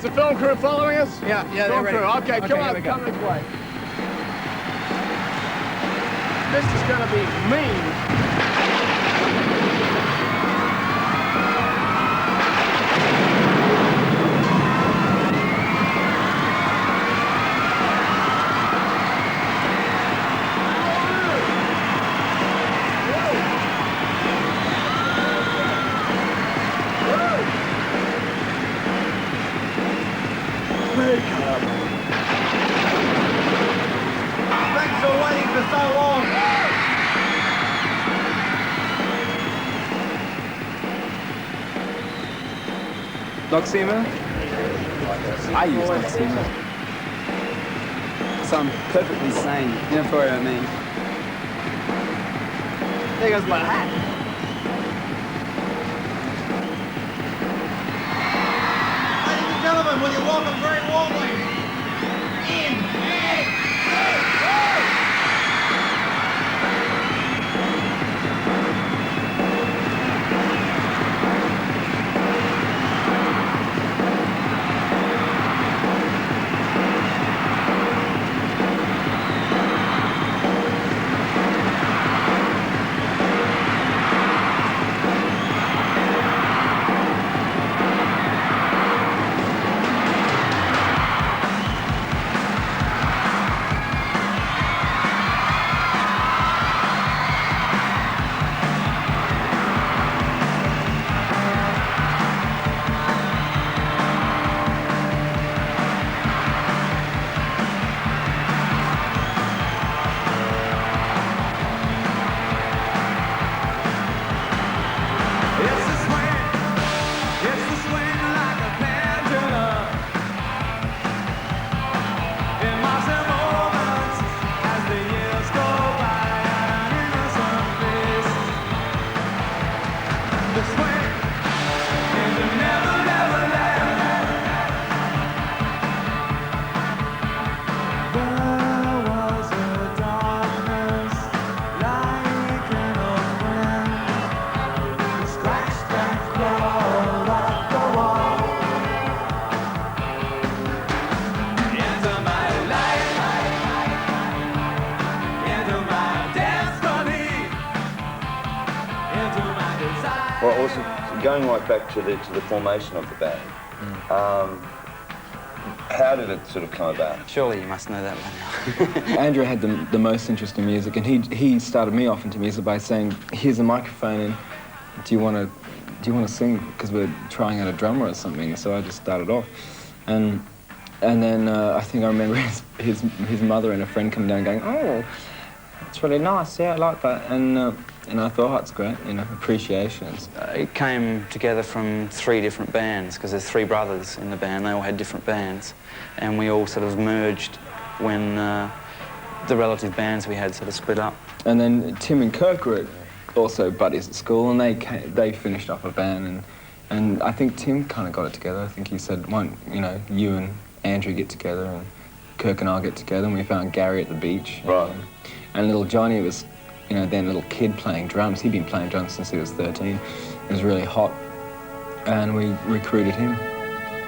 the film crew following us? Yeah, they're film ready. crew. Okay, come on, come this way. This is going to be mean. Thanks for waiting for so long. Noxema? I use Noxema. So I'm perfectly sane. You know what I mean? There goes my hat. Ladies and gentlemen, will you welcome very warmly Well, also going right back to the formation of the band. How did it sort of come about? Surely you must know that by now. Andrew had the most interest in music, and he started me off into music by saying, "Here's a microphone, and do you want to sing? Because we're trying out a drummer or something." So I just started off, and then I think I remember his mother and a friend coming down going, "Oh, that's really nice. Yeah, I like that." And I thought, oh, it's great, you know, appreciations. It came together from 3 different bands, because there's 3 brothers in the band. They all had different bands, and we all sort of merged when the relative bands we had sort of split up. And then Tim and Kirk were also buddies at school, and they finished up a band, and I think Tim kind of got it together. I think he said, "Why don't, you know, you and Andrew get together, and Kirk and I'll get together," and we found Gary at the beach. Right. And little Johnny was, you know, then a little kid playing drums. He'd been playing drums since he was 13. It was really hot, and we recruited him.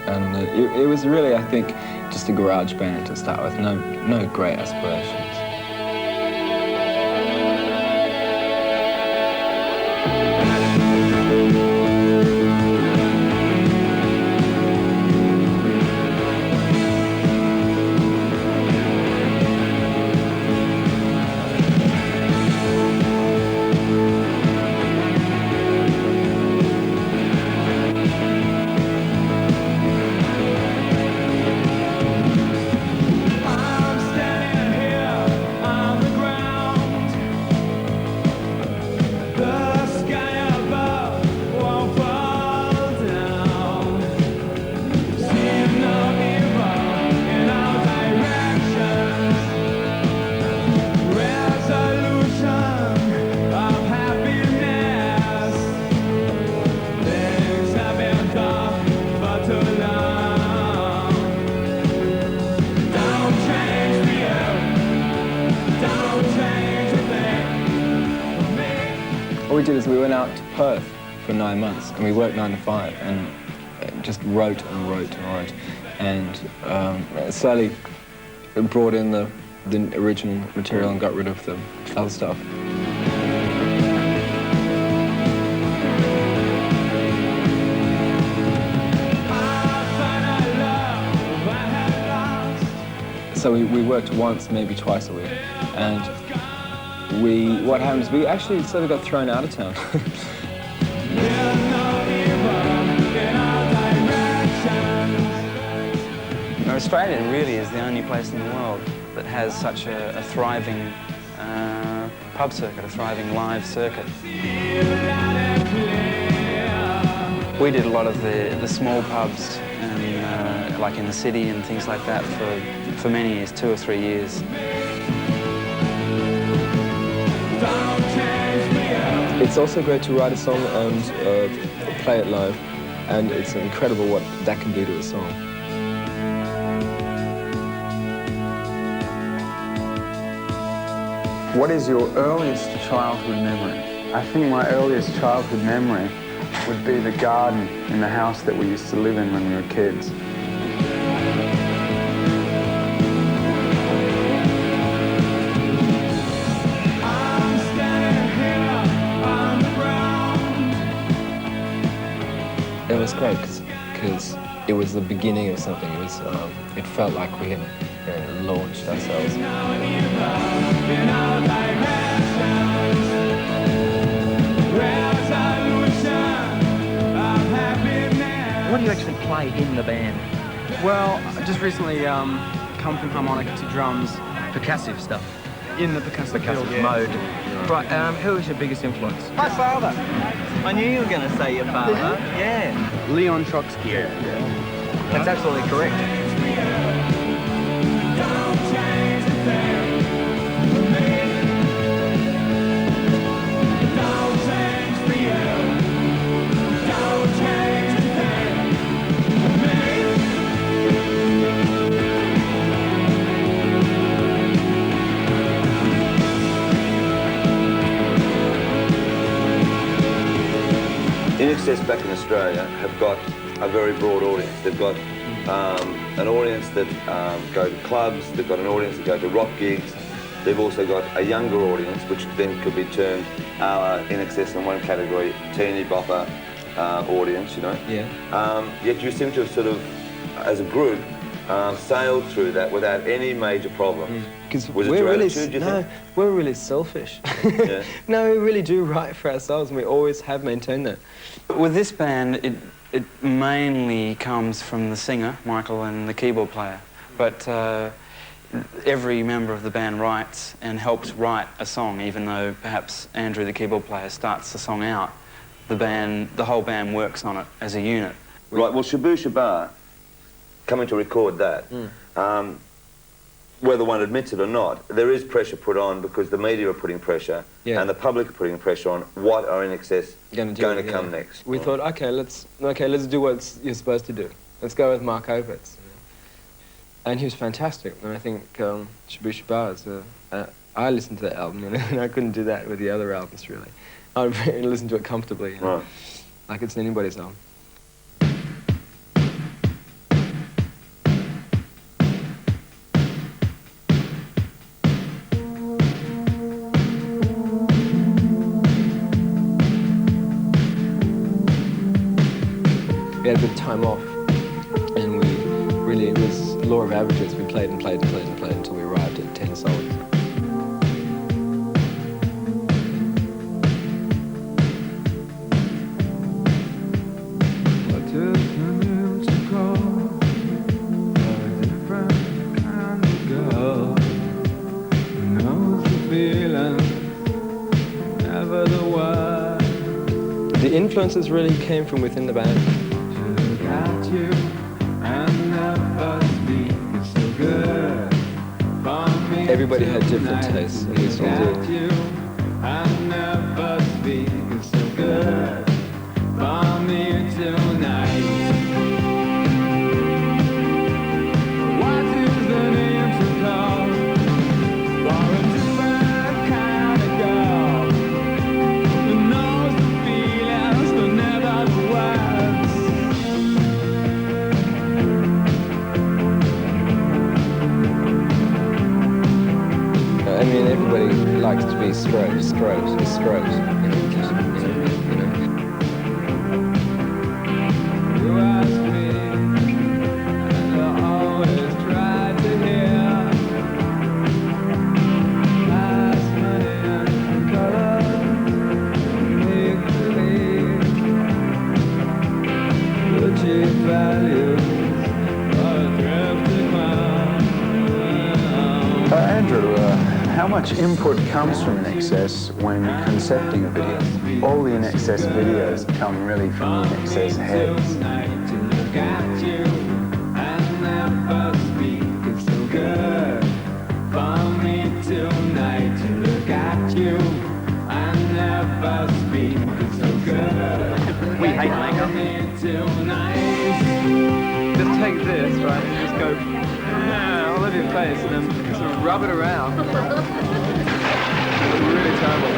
And it was really, I think, just a garage band to start with. No great aspirations. What we did is we went out to Perth for 9 months, and we worked 9 to 5, and just wrote and wrote and wrote, and slowly brought in the original material and got rid of the other stuff. So we worked once, maybe twice a week, and what happened is we actually sort of got thrown out of town. Australia really is the only place in the world that has such a thriving pub circuit, a thriving live circuit. We did a lot of the small pubs, and, like in the city and things like that for many years, 2 or 3 years. It's also great to write a song and play it live, and it's incredible what that can do to a song. What is your earliest childhood memory? I think my earliest childhood memory would be the garden in the house that we used to live in when we were kids. It was great because it was the beginning of something. It felt like we had launched ourselves. What do you actually play in the band? Well, I just recently come from harmonica to drums. Percussive stuff. In the percussive field, yeah. mode. Right, who is your biggest influence? My father. I knew you were going to say your father. Yeah. Leon Trotsky. That's absolutely correct. INXS back in Australia have got a very broad audience. They've got an audience that go to clubs, they've got an audience that go to rock gigs, they've also got a younger audience, which then could be termed INXS in one category, teeny bopper audience, you know. Yeah. Yet you seem to have sort of, as a group, sailed through that without any major problem. Because Was it we're your really attitude, do you think? we're really selfish. Yeah. No, we really do write for ourselves, and we always have maintained that. With this band, it mainly comes from the singer, Michael, and the keyboard player. But every member of the band writes and helps write a song, even though perhaps Andrew, the keyboard player, starts the song out. The whole band works on it as a unit. Right, well, Shabooh Shoobah, coming to record that, whether one admits it or not, there is pressure put on because the media are putting pressure and the public are putting pressure on what are INXS going to come next. We thought, okay, let's do what you're supposed to do. Let's go with Mark Ovitz. And he was fantastic. And I think Shabooh Shoobah is, I listened to that album, and I couldn't do that with the other albums, really. I listened to it comfortably, you know, like it's anybody's album. We had a bit of time off, and it was law of averages. We played and played and played and played until we arrived at 10 songs. The influences really came from within the band. Everybody had different tastes, and we still do. be straight, just, you know, just, you know. You ask me, and I always try to hear. Last money and colors, make believe. The cheap values are drifting round. Andrew, how much input comes from INXS when concepting a video? All the INXS videos come really from the INXS heads. We hate makeup. Just take this, right, and just go all over your face and then sort of rub it around. It's really terrible.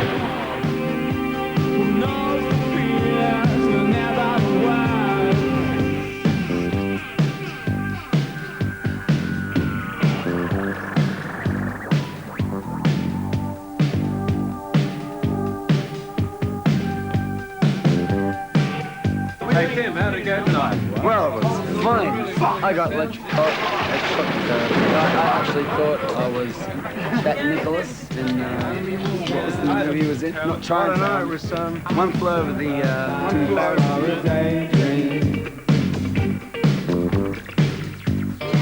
Hey Tim, how'd it go tonight? Well, it was fine. I got electrocuted. I actually thought I was that Nicholas in, what was the movie he was in? Not I don't know, it was One Flew Over the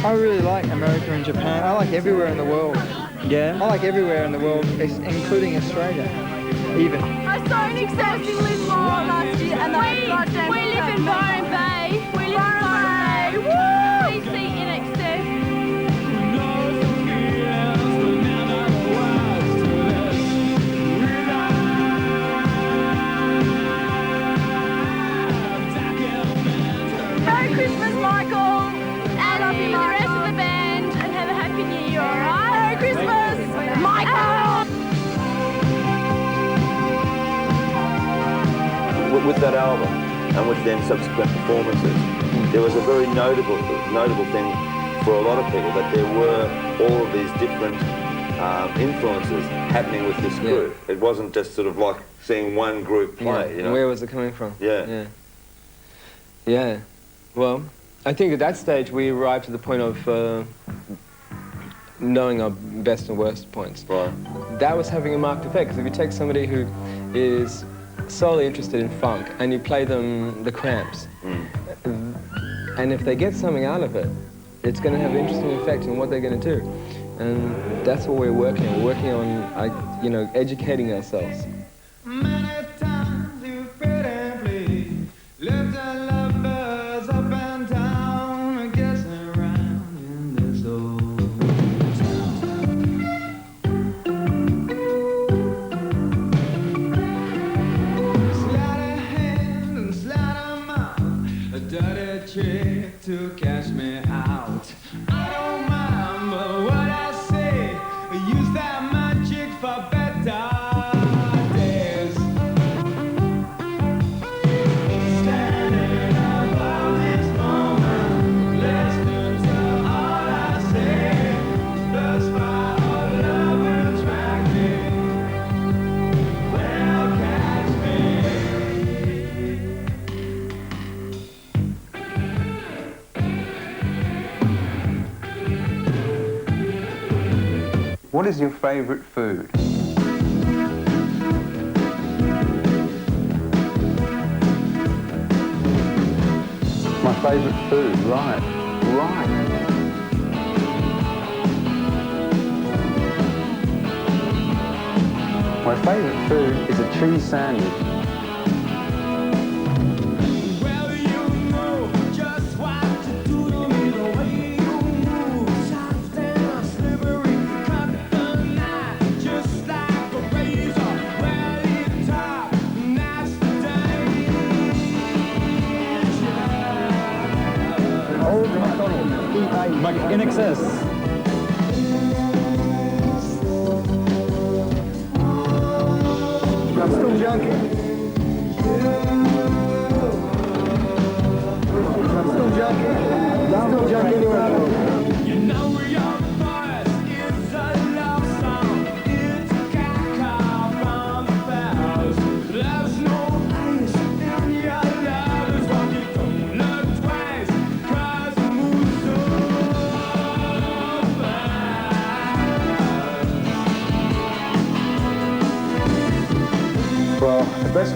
I really like America and Japan. I like everywhere in the world. Yeah? I like everywhere in the world, including Australia, even. I saw INXS in Lynn-Marie last year, and we live in Byron Bay. We live in Byron Bay. Woo! We see INXS. Merry Christmas, Michael. And I love you, the rest of the band, and have a happy New Year, all right? Merry Christmas, Michael. With that album and with then subsequent performances, there was a very notable thing for a lot of people that there were all of these different influences happening with this group. Yeah. It wasn't just sort of like seeing one group play. Yeah. You know? Where was it coming from? Yeah. Yeah. Well, I think at that stage we arrived to the point of knowing our best and worst points. Right. That was having a marked effect, because if you take somebody who is solely interested in funk and you play them the Cramps, and if they get something out of it, it's going to have an interesting effect on what they're going to do. And that's what we're working on. We're working on, you know, educating ourselves. Many times you prayed and plead, left our lovers up and down, guessing around in this old town. Sleight of hand and sleight of mouth, a dirty trick to cash me out. I don't mind, but what I say, use that magic for better days. Standing above this moment, listening to all I say. The spark of love will attract me, will catch me. What is your favorite food? My favorite food, right. My favorite food is a cheese sandwich. Well, you know just what to do to me, the way you move, soft and slippery, cut the knife, just like a razor, well, top, nasty danger. Old McDonald, Like INXS. I'm still junkie. I'm still junkie. I'm still junkie anywhere. You know your voice is a love song, it's a cat call.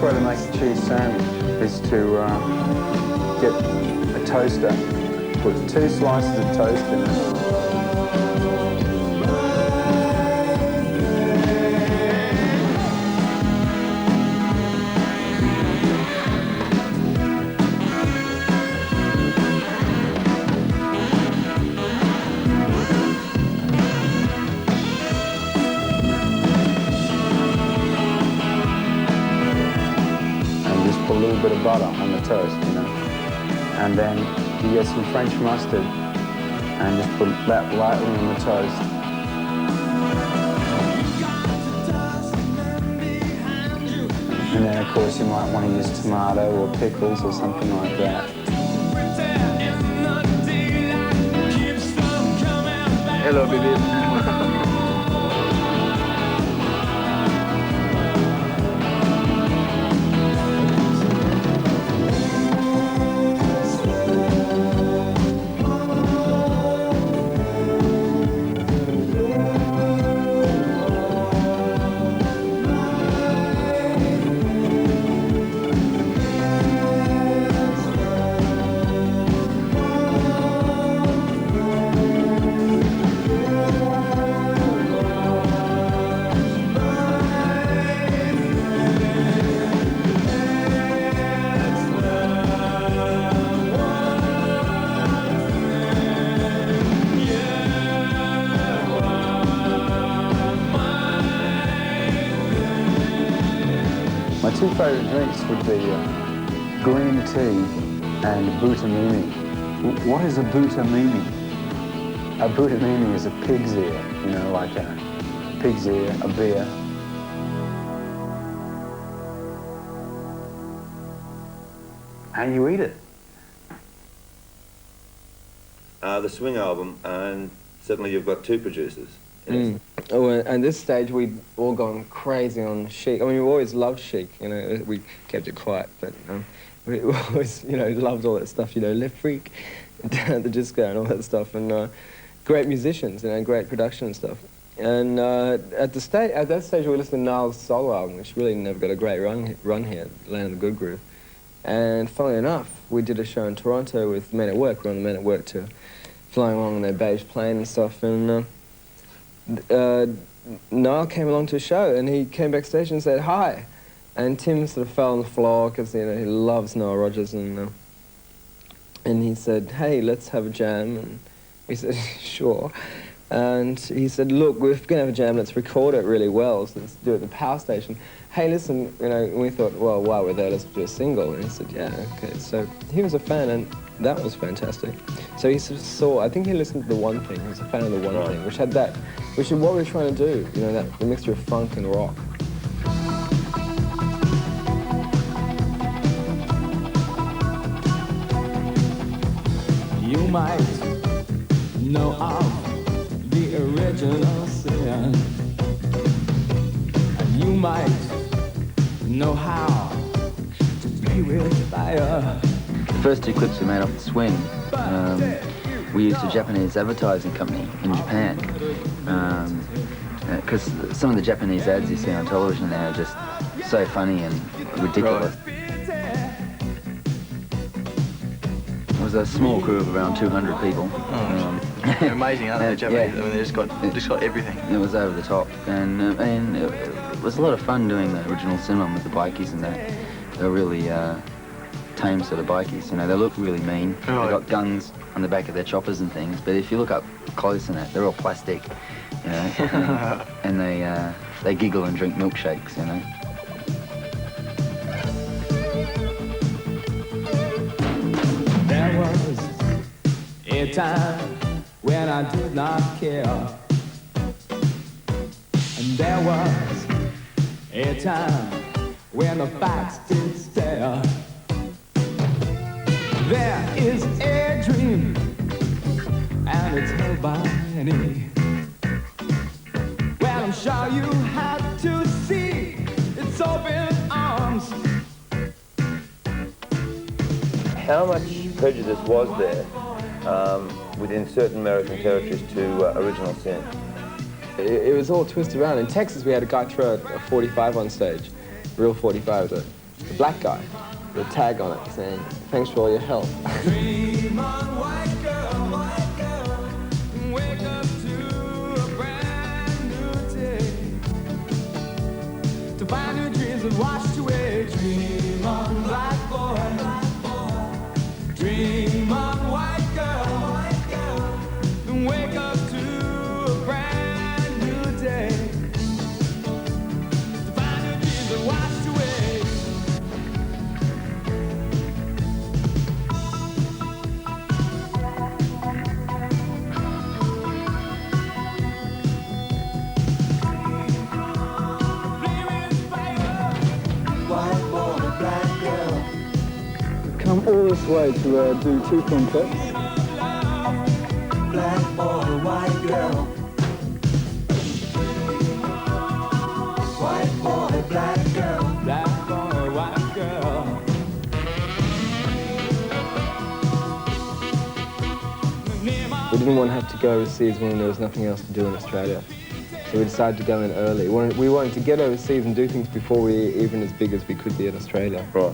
way to make a cheese sandwich is to get a toaster, put 2 slices of toast in it. Bit of butter on the toast, you know, and then you get some French mustard and just put that lightly on the toast. And then, of course, you might want to use tomato or pickles or something like that. Hello, baby. My 2 favourite drinks would be green tea and boutamini. What is a boutamini? A boutamini is a pig's ear, you know, like a pig's ear, a beer. How do you eat it? The Swing album, and certainly you've got 2 producers. Oh, and at this stage, we'd all gone crazy on Chic. I mean, we always loved Chic, you know, we kept it quiet, but we always, you know, loved all that stuff, you know, Left Freak, the disco and all that stuff, and great musicians, you know, great production and stuff. And at that stage, we were listening to Knauss' solo album, which really never got a great run here, Land of the Good Groove. And funnily enough, we did a show in Toronto with Men at Work. We were on the Men at Work tour, flying along on their beige plane and stuff, and Niall came along to a show, and he came backstage and said hi, and Tim sort of fell on the floor because, you know, he loves Noel Rodgers, and he said, hey, let's have a jam, and we said sure, and he said, look, we're going to have a jam, let's record it really well, so let's do it at the power station. Hey, listen, you know, and we thought, well, while we're there, let's do a single, and he said, yeah, okay, so he was a fan, and that was fantastic. So he sort of saw, I think he listened to The One Thing, he was a fan of The One Thing, which had that, which is what we were trying to do, you know, that the mixture of funk and rock. You might know of the original sin, and you might know how to be with fire. The first 2 clips we made off the Swing, we used a Japanese advertising company in Japan, because some of the Japanese ads you see on television there are just so funny and ridiculous. It was a small crew of around 200 people. They're amazing, aren't they, Japanese? Yeah. I mean, they just got everything. It was over the top, and it was a lot of fun doing the original cinema with the bikies and that. They were really tame sort of bikies, you know, they look really mean. Oh. They've got guns on the back of their choppers and things, but if you look up close in it, they're all plastic, you know, and they giggle and drink milkshakes, you know. There was a time when I did not care, and there was a time when the facts did stare. There is a dream, and it's held by many. Well, I'm sure you have to see its open arms. How much prejudice was there within certain American territories to original sin? It was all twisted around. In Texas, we had a guy throw a 45 on stage, real 45, a the black guy with a tag on it saying, "Thanks for all your help." Dream on, white girl, wake up to a brand new day. To find your dreams have washed away. Dream on, black boy. Dream on, white girl, then wake up to a brand new day. To find your dreams have washed away. White boy, black girl. Come all this way to do 2 film clips. Black boy, white girl. White boy, black girl. Black boy, white girl. We didn't want to have to go overseas when there was nothing else to do in Australia. So we decided to go in early. We wanted to get overseas and do things before we were even as big as we could be in Australia. Right.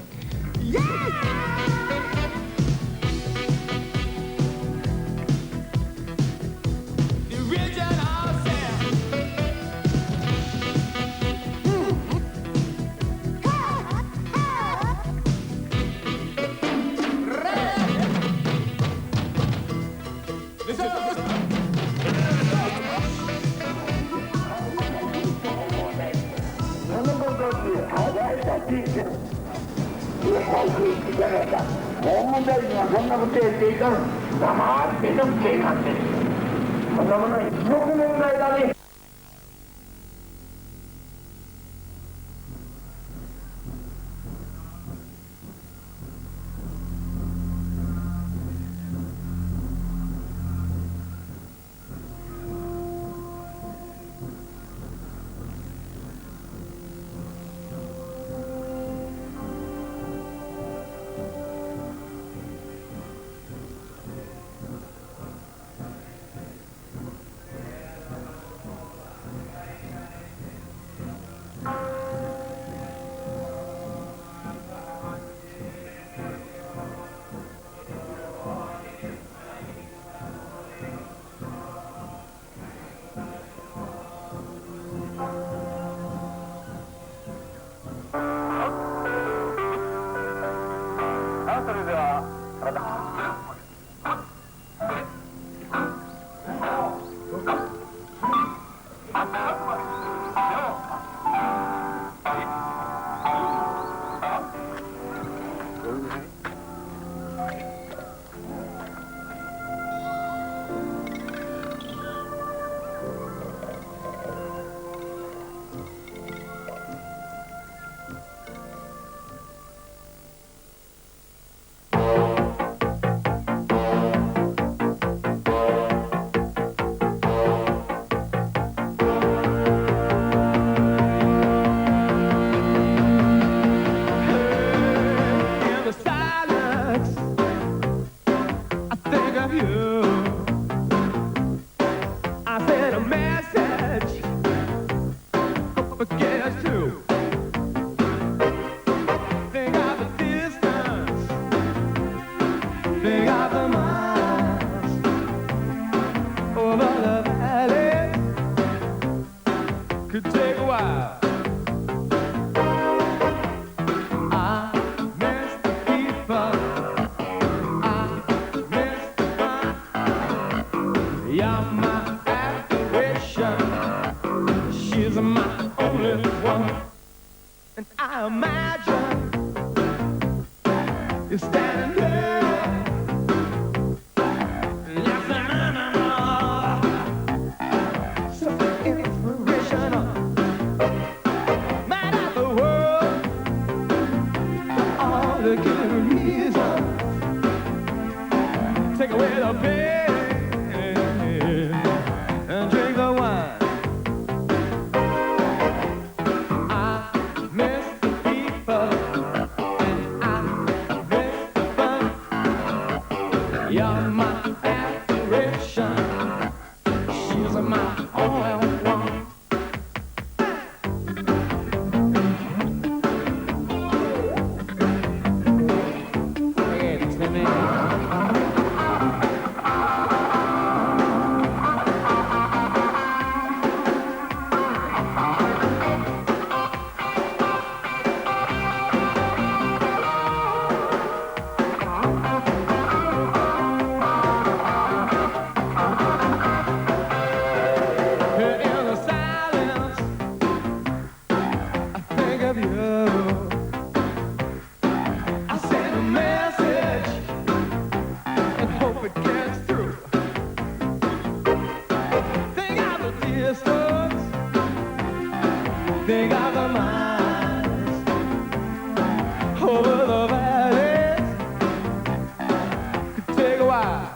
why.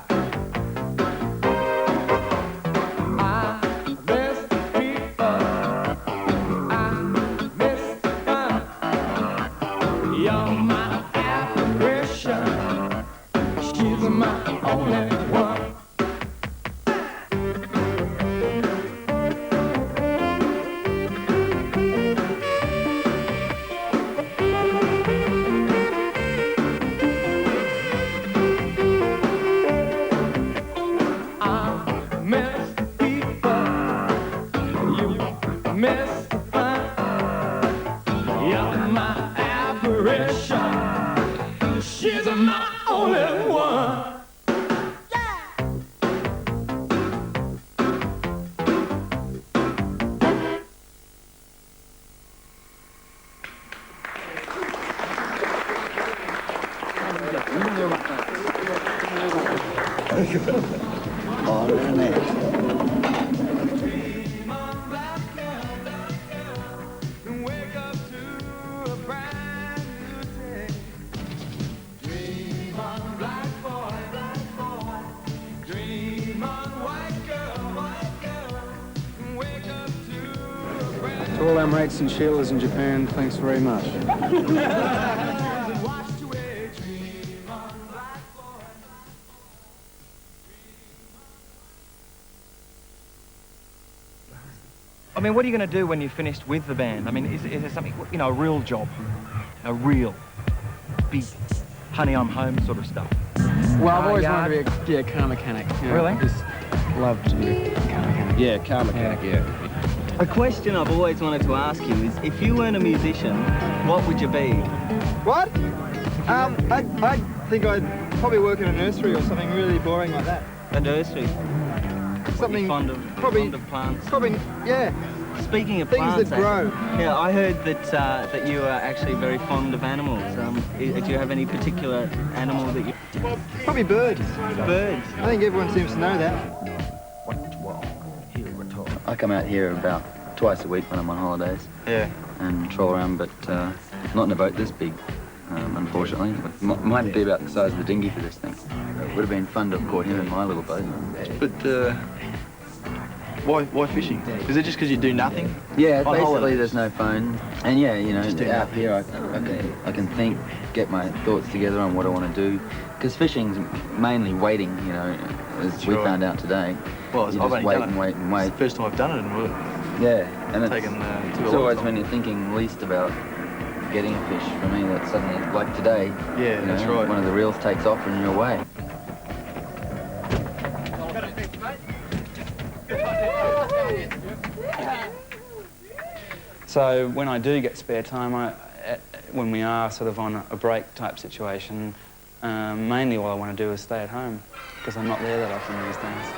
I miss people. I miss fun. You're my apparition. She's my only one. To all our mates and Sheilas in Japan, thanks very much. I mean, what are you going to do when you're finished with the band? I mean, is there something, you know, a real job? A real big honey, I'm home sort of stuff? Well, I've always wanted to be a car mechanic. You know, Really? I just loved to be a car mechanic. Yeah, car mechanic, yeah. A question I've always wanted to ask you is, if you weren't a musician, what would you be? What? I think I'd probably work in a nursery or something really boring like that. A nursery? Something fond of plants? Probably, yeah. Speaking of things plants, that grow. Yeah, I heard that you are actually very fond of animals. Do you have any particular animal that you... Probably birds. Birds? I think everyone seems to know that. I come out here about twice a week when I'm on holidays. Yeah. And troll around, but not in a boat this big, unfortunately. Might be about the size of the dinghy for this thing. It would have been fun to have caught him in my little boat. But why fishing? Is it just because you do nothing? Yeah, On basically holidays? there's no phone. And yeah, you know, Just do out nothing. here I can think, get my thoughts together on what I want to do. Because fishing's mainly waiting, you know, as we Sure. found out today. Well, you I've just only wait done and it. wait and wait. It's the first time I've done it, and Yeah, and it's, taken too it's long. always when you're thinking least about getting a fish. For me, that's suddenly, like today, Yeah, you that's know, right. one of the reels takes off and you're away. So when I do get spare time, when we are sort of on a break type situation, mainly all I want to do is stay at home, because I'm not there that often these days.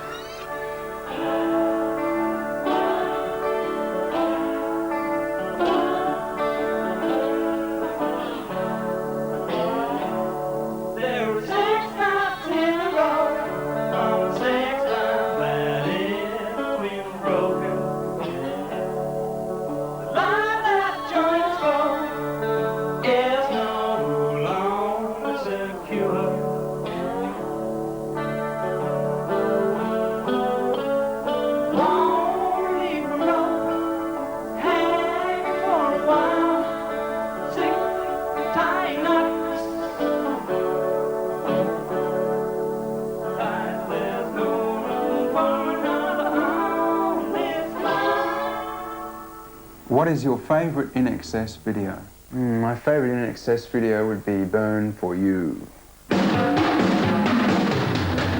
What is your favourite INXS video? My favourite INXS video would be Burn For You.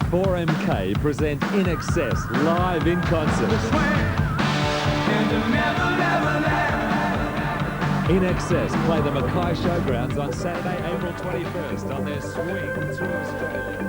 4MK present INXS live in concert. INXS play the Mackay Showgrounds on Saturday, April 21st on their Swing through Australia.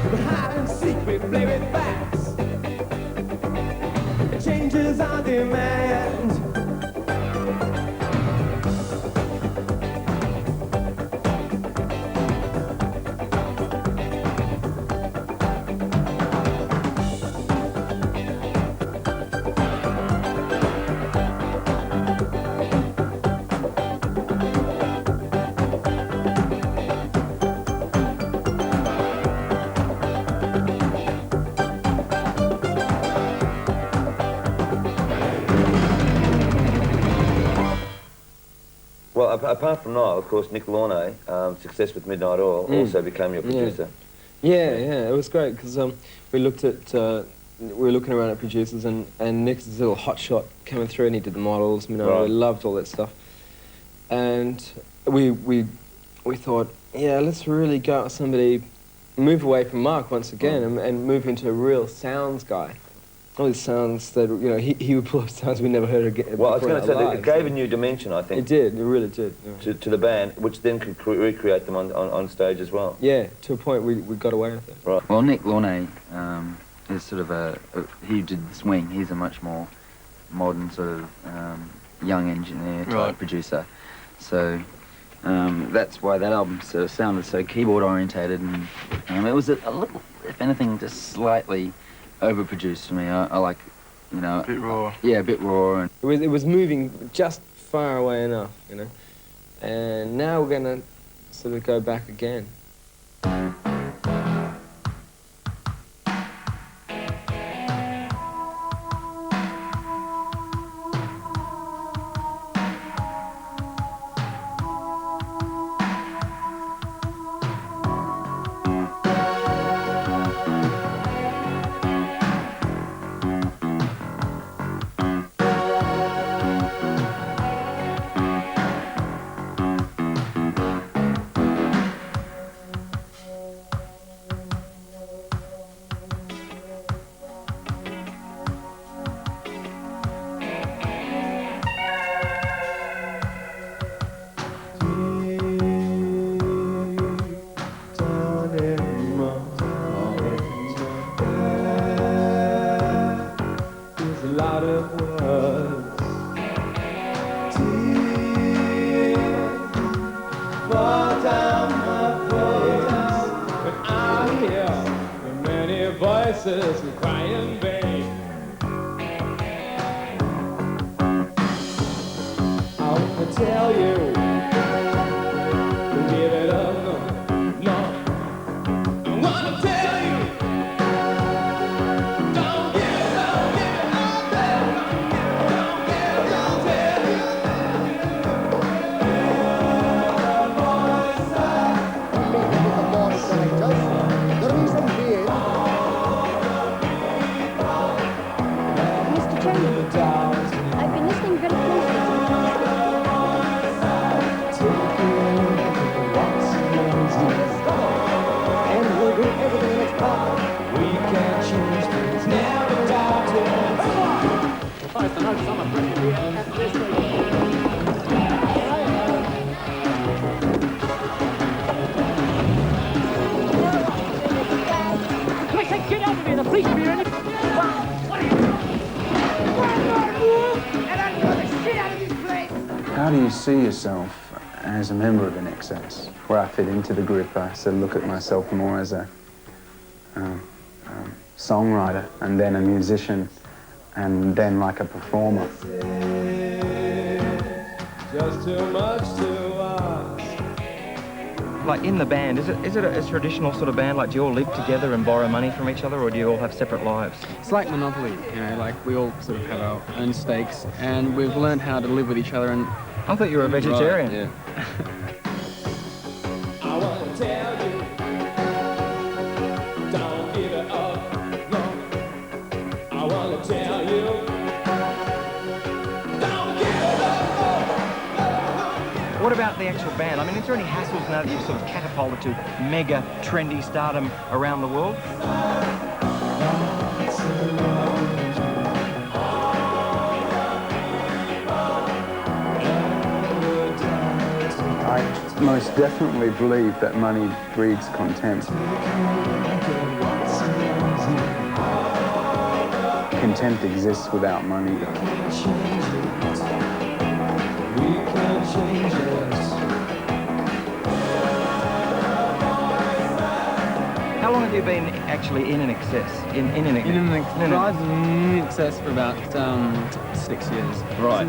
hide and seek, we play with facts. Changes on demand. Well, apart from Niall, of course, Nick Launay, success with Midnight Oil, also became your producer. Yeah, it was great because we looked at, we were looking around at producers and Nick's this little hot shot coming through and he did the models, you know, Right. we loved all that stuff. And we thought, yeah, let's really go out with somebody, move away from Mark once again and move into a real sounds guy. All these sounds that, you know, he would pull up sounds we never heard again. Well, I was going to say, that it gave a new dimension, I think. It did, it really did. Yeah. To the band, which then could recreate them on stage as well. Yeah, to a point we got away with it. Right. Well, Nick Launay is sort of he did Swing. He's a much more modern sort of young engineer type producer. So that's why that album sort of sounded so keyboard orientated, and it was a little, if anything, just slightly overproduced for me. I like, you know, A bit raw. Yeah, a bit raw. And It was moving just far away enough, you know. And now we're gonna sort of go back again. voices and cry in vain. I want to tell you, don't give it up, no. I want to tell you, don't give it up, don't give it up, tell you. The reason being, Mr. Chairman, I've been listening very closely and we'll do everything in its power. We can choose things never doubted. oh, it's the note summer pressure here at this Get out of here, the police are here. How do you see yourself as a member of INXS? Where I fit into the group, I sort of look at myself more as a songwriter, and then a musician, and then like a performer. Just too much to ask. Like in the band, is it a traditional sort of band? Like, do you all live together and borrow money from each other, or do you all have separate lives? It's like Monopoly, you know, like we all sort of have our own stakes, and we've learned how to live with each other. And I thought you were a vegetarian. Right, yeah. I want to tell you, don't give it up, no. I want to tell you, don't give it up, What about the actual band? I mean, is there any hassles now that you've sort of catapulted to mega trendy stardom around the world? I most definitely believe that money breeds contempt. content exists without money. We can't change it. How long have you been actually in INXS? In INXS for about 6 years. Right.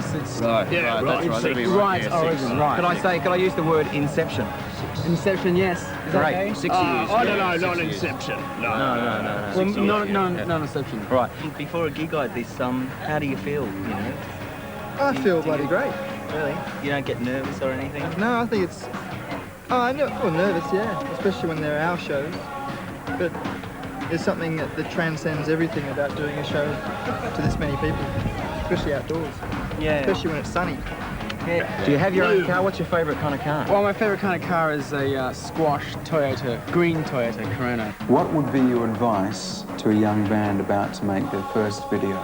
Yeah, right. That's right. Right, origin, right. Could I use the word inception? Inception, yes. Is that okay? 6 years. I don't know, not Inception. No. Well, non-inception. Right. Before a gig like this, how do you feel, you know? I feel bloody great. Really? You don't get nervous or anything? No, I think it's... Oh, I feel nervous, yeah, especially when they're our shows. But there's something that transcends everything about doing a show to this many people, especially outdoors. Yeah. Especially when it's sunny. Yeah. Do you have your own car? What's your favourite kind of car? Well, my favourite kind of car is a squash green Toyota Corona. What would be your advice to a young band about to make their first video?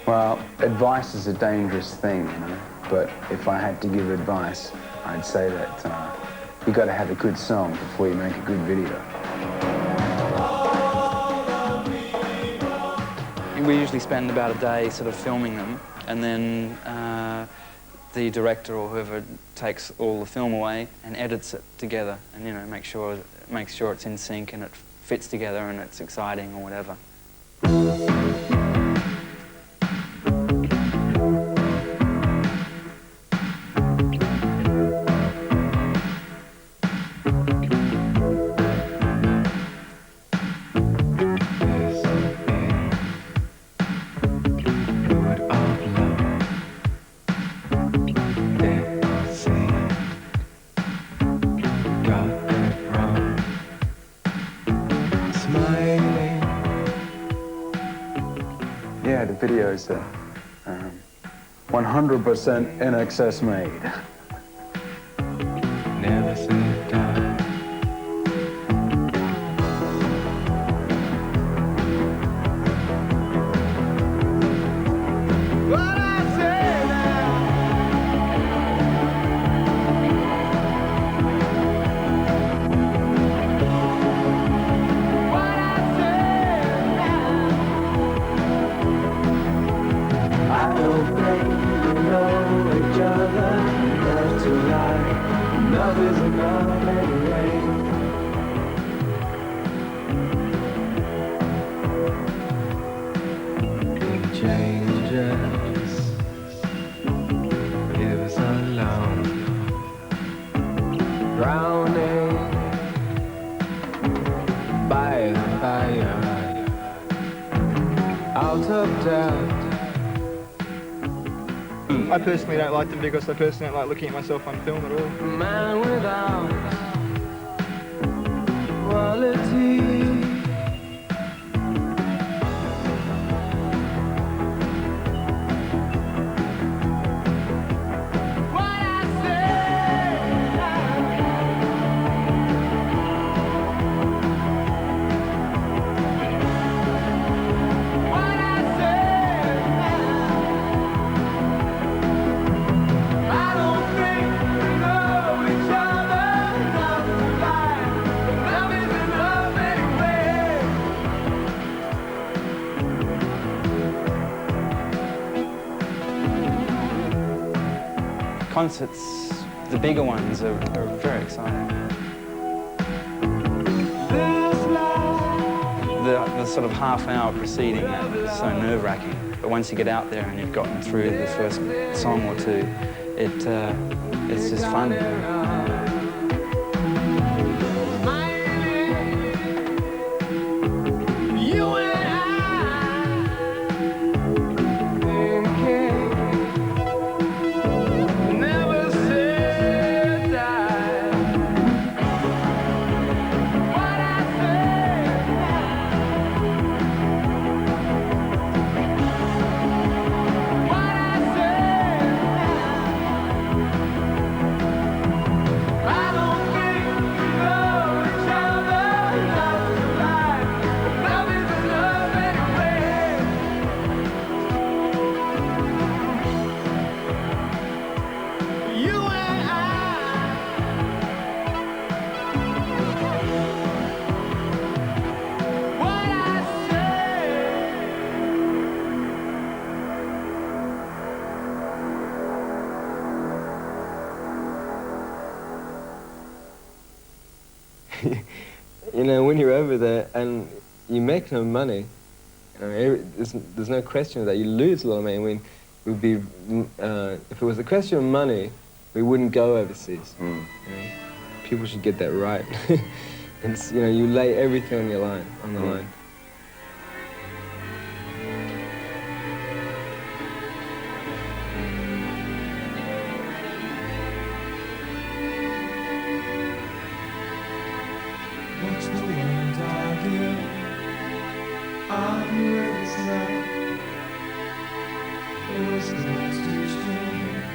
Well, advice is a dangerous thing, you know, but if I had to give advice, I'd say that you got to have a good song before you make a good video. We usually spend about a day sort of filming them, and then the director or whoever takes all the film away and edits it together, and, you know, makes sure it's in sync and it fits together and it's exciting or whatever. Yeah, the videos are 100% INXS made. Never say die. I personally don't like them because I personally don't like looking at myself on film at all. Man without quality. Concerts, the bigger ones, are very exciting. The sort of half-hour preceding that is so nerve-wracking, but once you get out there and you've gotten through the first song or two, it's just fun. know, when you're over there and you make no money, I mean, there's no question of that. You lose a lot of money. I mean, it would be, if it was a question of money, we wouldn't go overseas. You know? People should get that right. And you know, you lay everything on your line, on the line. Watch the world argue on this love. Always close to strength,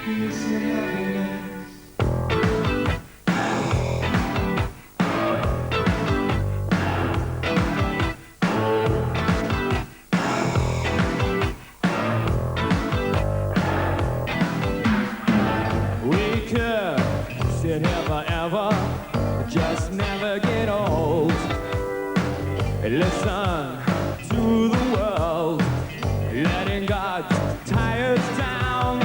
peace and happiness. We could sit here forever, just never get old. Listen to the world, letting God tie us down.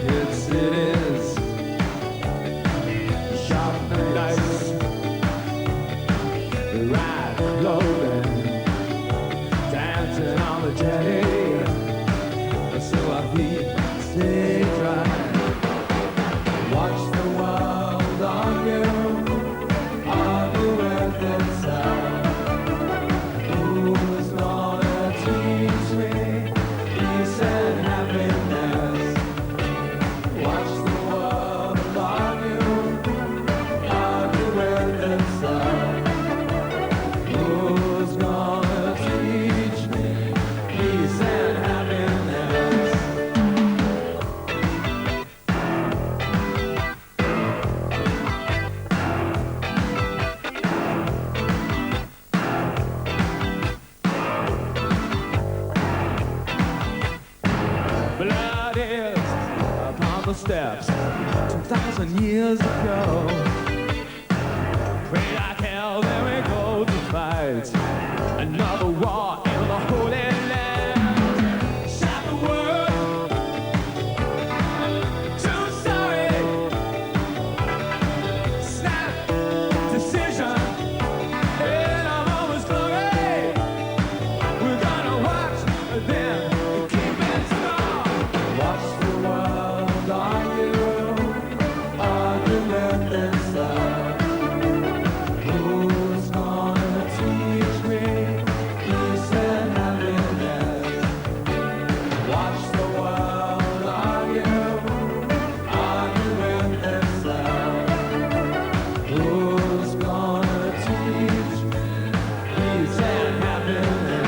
It's cities, sharp and nice, ride clothing, dancing on the jetty, so our feet stay dry. Watch the world argue with itself. Who's gonna teach me peace and happiness? Watch the world argue with itself. Who's gonna teach me peace and happiness? Blood is upon the steps 2,000 years ago. Pray like hell, there we go to fight another war in the Holy Land. Shout the word, too sorry. Snap decision in a moment's glory. We're gonna watch them keep it strong. Watch the world argue with itself. Who's gonna teach me peace and happiness? Watch the world argue with itself. Who's gonna teach me peace and happiness?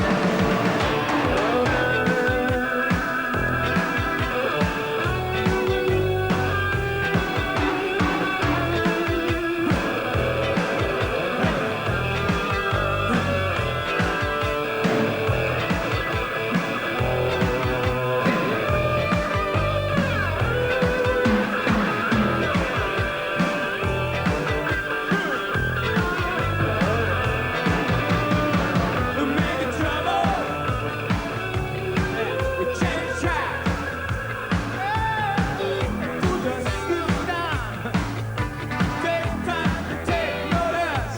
Making trouble, we change track. Who just slow down? Take time to take notice.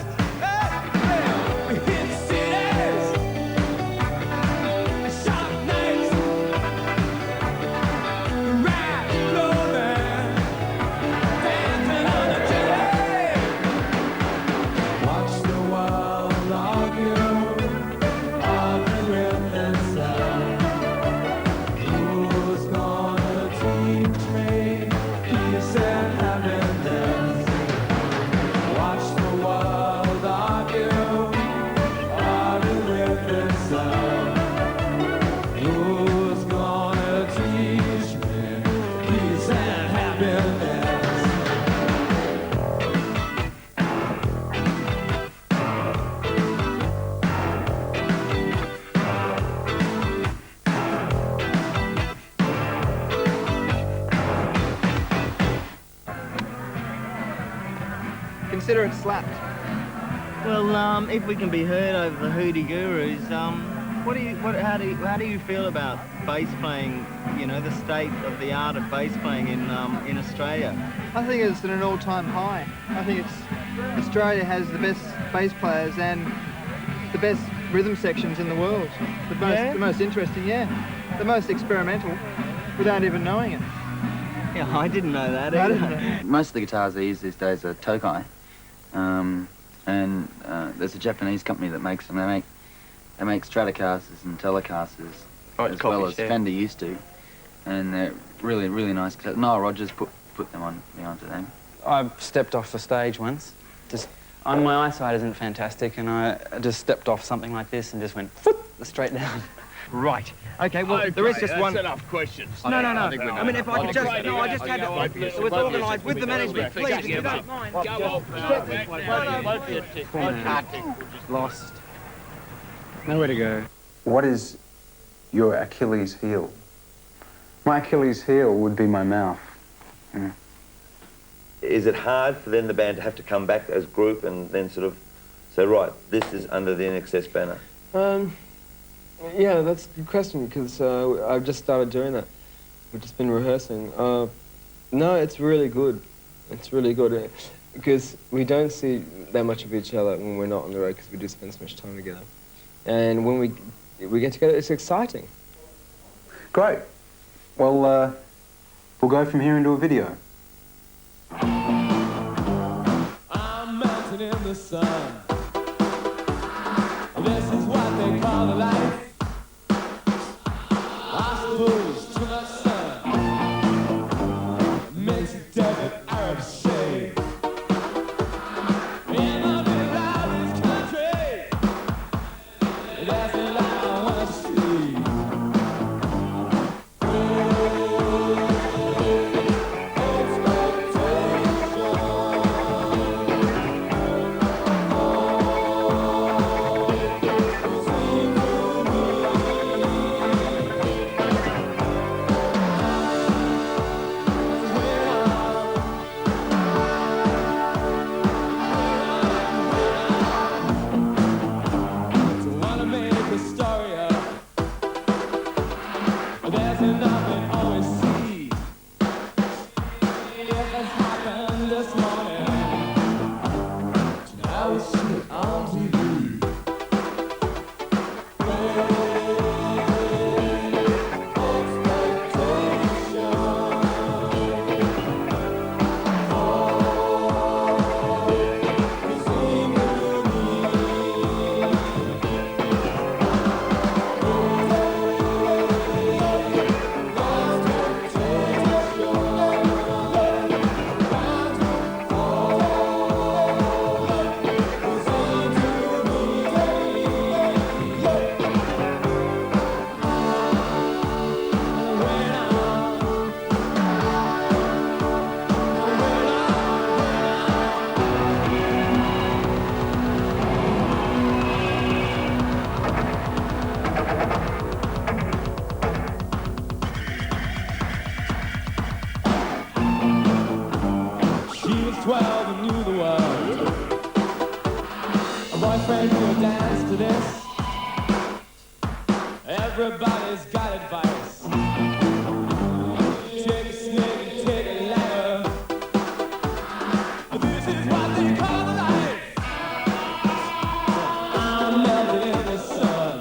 We hit cities, sharp nights, rag clothing, dancing on the jetty. Watch the world argue with itself. Who's gonna teach me peace and happiness? Watch the world argue with itself. Who's gonna teach me peace and happiness? Consider it slapped. Well, if we can be heard over the Hootie Gurus, how do you feel about bass playing? You know, the state of the art of bass playing in Australia. I think it's at an all-time high. I think it's Australia has the best bass players and the best rhythm sections in the world. The most interesting, the most experimental, without even knowing it. Yeah, I didn't know that I either. didn't know. Most of the guitars I use these days are Tokai, and there's a Japanese company that makes them. They make Stratocasters and Telecasters as well as Fender used to, and they're really, really nice guitars. Nile Rodgers put them on me onto them. I stepped off the stage once. My eyesight isn't fantastic, and I just stepped off something like this and just went straight down. Right. Okay, well, there is just one... That's enough questions. No. I mean, if I could just... No, I just had it. It was organised with the management, please, if you don't mind. Lost. Nowhere to go. What is your Achilles heel? My Achilles heel would be my mouth. Is it hard for then the band to have to come back as a group and then sort of say, right, this is under the INXS banner? Yeah, that's a good question, because I've just started doing that. We've just been rehearsing. No, it's really good. It's really good, because we don't see that much of each other when we're not on the road, because we do spend so much time together. And when we get together, it's exciting. Great. Well, we'll go from here into a video. I'm melting in the sun. This is what they call the life. I suppose too much sun makes a desert Arab shade. In the middle of this country, that's the life I want to see. Everybody's got advice. Take a snake and take a ladder. This is what they call life. I'm melting in the sun.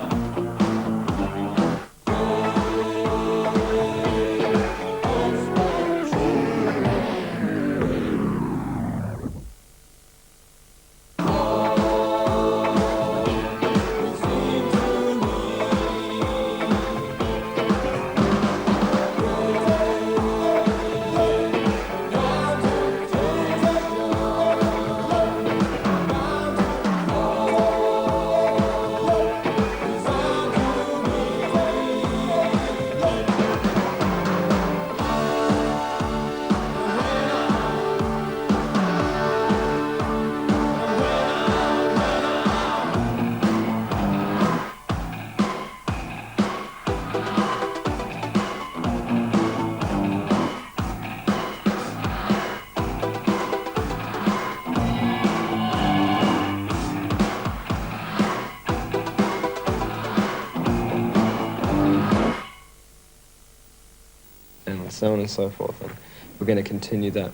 And so on and so forth, and we're going to continue that.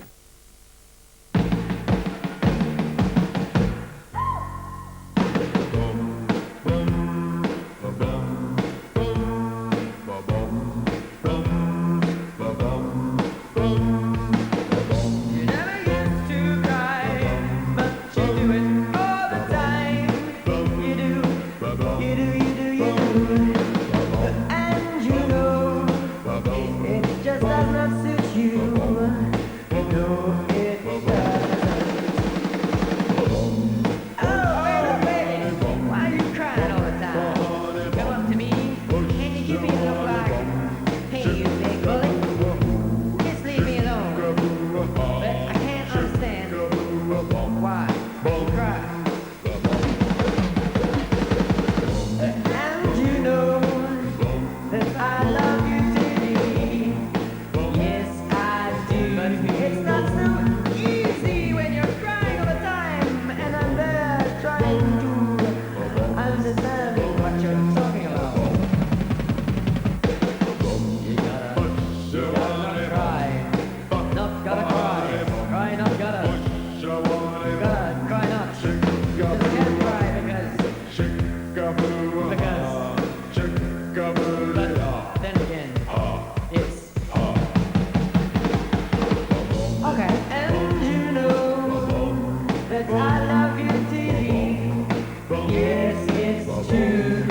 then again, it's okay. And you know that I love you dearly. Yes, it's true.